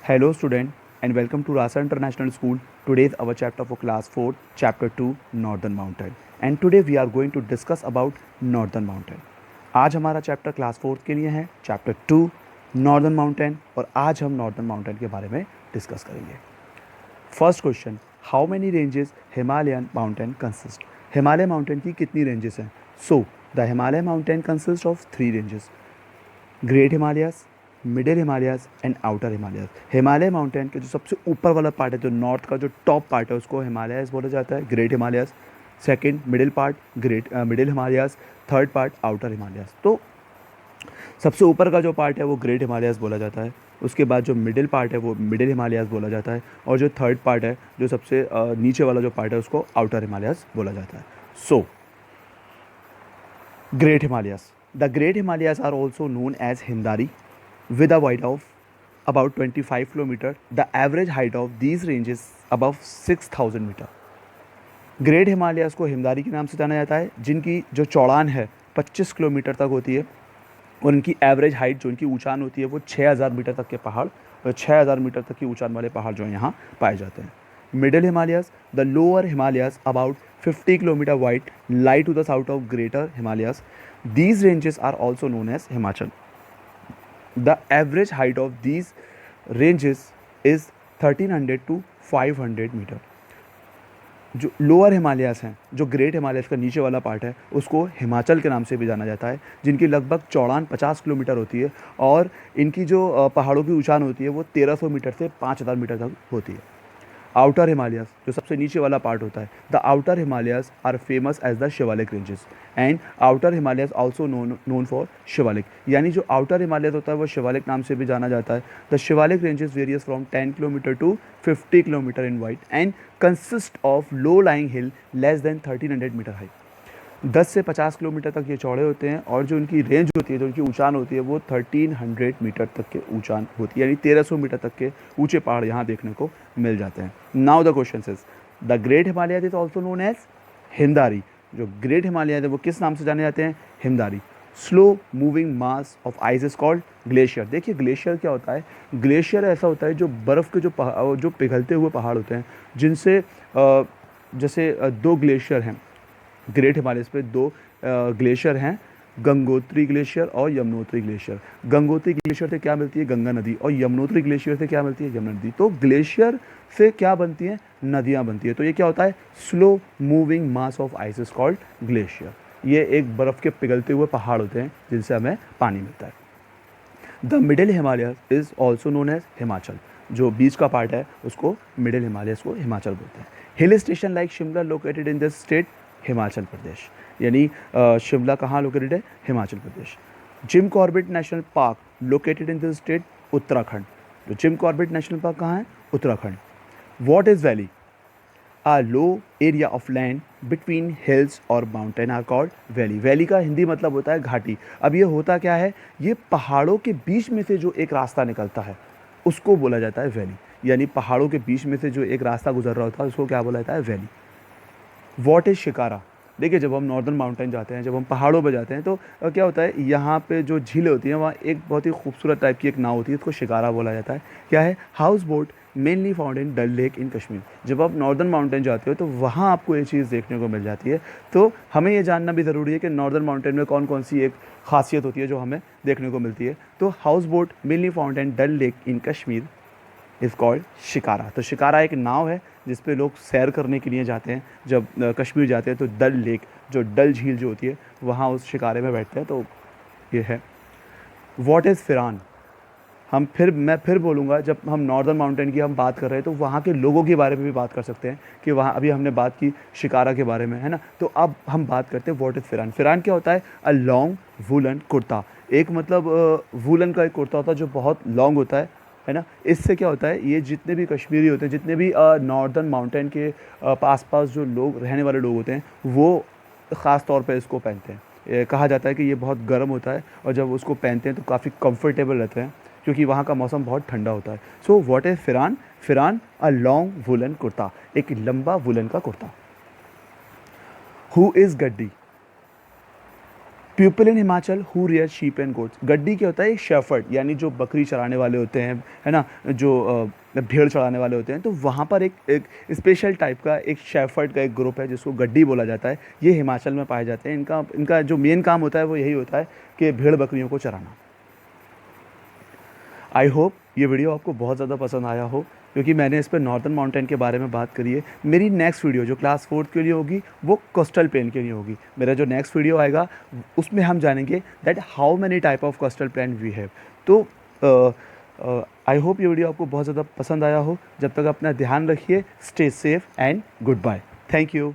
Hello student and welcome to Rasa International School. Today is our chapter for class 4, chapter 2 Northern Mountain. And today we are going to discuss about Northern Mountain. आज हमारा chapter class 4 के लिए है chapter 2 northern mountain और आज हम northern mountain के बारे में डिस्कस करेंगे. First question, how many ranges Himalayan mountain consist. Himalaya mountain की कितनी रेंजेस हैं? So the Himalaya mountain consist of 3 ranges, great Himalayas, middle Himalayas and outer Himalayas. Himalaya mountain के जो सबसे ऊपर वाला पार्ट है, जो नॉर्थ का जो टॉप पार्ट है, उसको हिमालयस बोला जाता है, great Himalayas. Second middle part middle Himalayas, third part outer Himalayas. तो सबसे ऊपर का जो पार्ट है वो ग्रेट हिमालयस बोला जाता है, उसके बाद जो मिडिल पार्ट है वो मिडिल हिमालयस बोला जाता है, और जो थर्ड पार्ट है, जो सबसे नीचे वाला जो पार्ट है, उसको आउटर हिमालयस बोला जाता है. So great Himalayas, the great Himalayas are also known as Himadri with a height of about 25 kilometer. The average height of these ranges above 6,000 metre. Great Himalayas को हिमदारी के नाम से जाना जाता है, जिनकी जो चौड़ान है 25 किलोमीटर तक होती है, और इनकी एवरेज हाइट जो इनकी ऊंचान होती है वो 6,000 मीटर तक के पहाड़, और 6,000 मीटर तक की ऊंचान वाले पहाड़ जो यहाँ पाए जाते हैं. Middle Himalayas, the lower Himalayas about 50 kilometre wide lie to the south of greater Himalayas. These ranges are also known as Himachal. The average height of these ranges is 1300 to 500 metre. जो लोअर हिमालयस हैं, जो ग्रेट हिमालयस का नीचे वाला पार्ट है, उसको हिमाचल के नाम से भी जाना जाता है, जिनकी लगभग चौड़ान 50 किलोमीटर होती है, और इनकी जो पहाड़ों की ऊंचान होती है वो 1300 मीटर से 5,000 मीटर तक होती है. आउटर हिमालयस, जो सबसे नीचे वाला पार्ट होता है, the outer Himalayas are famous as the Shivalik ranges, and outer Himalayas also known for Shivalik. यानी जो आउटर हिमालयस होता है वो शिवालिक नाम से भी जाना जाता है. The Shivalik ranges varies from 10 kilometre to 50 kilometre in wide and consist of low lying hill less than 1300 metre height. 10 से 50 किलोमीटर तक ये चौड़े होते हैं, और जो उनकी रेंज होती है, जो उनकी ऊंचान होती है, वो 1300 मीटर तक के ऊंचान होती है, यानी 1300 मीटर तक के ऊंचे पहाड़ यहाँ देखने को मिल जाते हैं. Now the question is, the great Himalayas is also known as Himadri. जो ग्रेट हिमालयस है वो किस नाम से जाने जाते हैं? Himadri. Slow moving mass of ice is called glacier. देखिए ग्लेशियर क्या होता है? ग्लेशियर ऐसा होता है जो बर्फ़ के जो पिघलते हुए पहाड़ होते हैं, जिनसे जैसे 2 ग्लेशियर हैं ग्रेट हिमालयस पे. 2 ग्लेशियर हैं, गंगोत्री ग्लेशियर और यमुनोत्री ग्लेशियर. गंगोत्री ग्लेशियर से क्या मिलती है? गंगा नदी. और यमुनोत्री ग्लेशियर से क्या मिलती है? यमुना नदी. तो ग्लेशियर से क्या बनती हैं? नदियाँ बनती है. तो ये क्या होता है? Slow moving mass of ice is called glacier. ये एक बर्फ़ के पिघलते हुए पहाड़ होते हैं जिनसे हमें पानी मिलता है. The middle Himalayas is also known as Himachal. जो बीच का पार्ट है उसको मिडिल हिमालयस को हिमाचल बोलते हैं. Hill station like Shimla located in this state, Himachal Pradesh. यानी शिमला कहाँ लोकेटेड है? Himachal Pradesh. Jim Corbett national park located in this state, Uttarakhand. तो जिम कॉर्बेट नेशनल पार्क कहाँ है? Uttarakhand. What is valley? A low area of land between hills और mountain are called valley. Valley का हिंदी मतलब होता है घाटी. अब ये होता क्या है? ये पहाड़ों के बीच में से जो एक रास्ता निकलता है उसको बोला जाता है वैली. यानी पहाड़ों के बीच में से जो एक रास्ता गुजर रहा होता है उसको क्या बोला जाता है? वैली. What is shikara? देखिए जब हम नॉर्दर्न माउंटेन जाते हैं, जब हम पहाड़ों पर जाते हैं, तो क्या होता है, यहाँ पे जो झीलें होती हैं वहाँ एक बहुत ही खूबसूरत टाइप की एक नाव होती है, उसको शिकारा बोला जाता है. क्या है? House boat mainly found in Dal lake in Kashmir. जब आप नॉर्दर्न माउंटेन जाते हो तो वहाँ आपको ये चीज़ देखने को मिल जाती है. तो हमें ये जानना भी ज़रूरी है कि नॉर्दर्न माउंटेन में कौन कौन सी एक खासियत होती है जो हमें देखने को मिलती है. तो house boat mainly found in Dal lake in Kashmir is called shikara. तो शिकारा एक नाव है जिस पे लोग सैर करने के लिए जाते हैं. जब कश्मीर जाते हैं तो डल लेक, जो डल झील जो होती है, वहाँ उस शिकारे में बैठते हैं. तो ये है. What is pheran? मैं फिर बोलूँगा, जब हम नॉर्दर्न माउंटेन की हम बात कर रहे हैं तो वहाँ के लोगों के बारे में भी बात कर सकते हैं कि वहाँ अभी हमने बात की शिकारा के बारे में, है ना. तो अब हम बात करते हैं व्हाट इज़ फिरान. फिरान क्या होता है? A long woollen kurta. एक मतलब वूलन का एक कुर्ता होता है जो बहुत लॉन्ग होता है ना. इससे क्या होता है, ये जितने भी कश्मीरी होते हैं, जितने भी नॉर्दर्न माउंटेन के आसपास जो लोग रहने वाले लोग होते हैं, वो ख़ास तौर पे इसको पहनते हैं. कहा जाता है कि ये बहुत गर्म होता है, और जब उसको पहनते हैं तो काफ़ी कंफर्टेबल रहते हैं, क्योंकि वहाँ का मौसम बहुत ठंडा होता है. So what is pheran? Pheran a long woollen kurta, एक लंबा वुलन का kurta. Who is Gaddi? People in Himachal who rear sheep and goats. Gaddi क्या होता है? एक शेफर्ड, यानी जो बकरी चराने वाले होते हैं, है ना, जो भेड़ चराने वाले होते हैं, तो वहाँ पर एक स्पेशल टाइप का एक शेफर्ड का एक ग्रुप है जिसको गड्डी बोला जाता है। ये इहिमाचल में पाए जाते हैं। इनका इनका जो मेन काम होता है वो यही होता है कि भेड़ बकरियों को चराना। आई होप ये वीडियो आपको बहुत ज़्यादा पसंद आया हो, क्योंकि मैंने इस पर नॉर्दर्न माउंटेन के बारे में बात करी है। मेरी नेक्स्ट वीडियो जो क्लास 4th के लिए होगी वो कोस्टल प्लेन के लिए होगी। मेरा जो नेक्स्ट वीडियो आएगा उसमें हम जानेंगे that how many type of coastal plain we have. तो आई होप ये वीडियो आपको बहुत ज़्यादा पसंद आया हो। जब तक अपना ध्यान रखिए, stay safe and good bye. Thank you.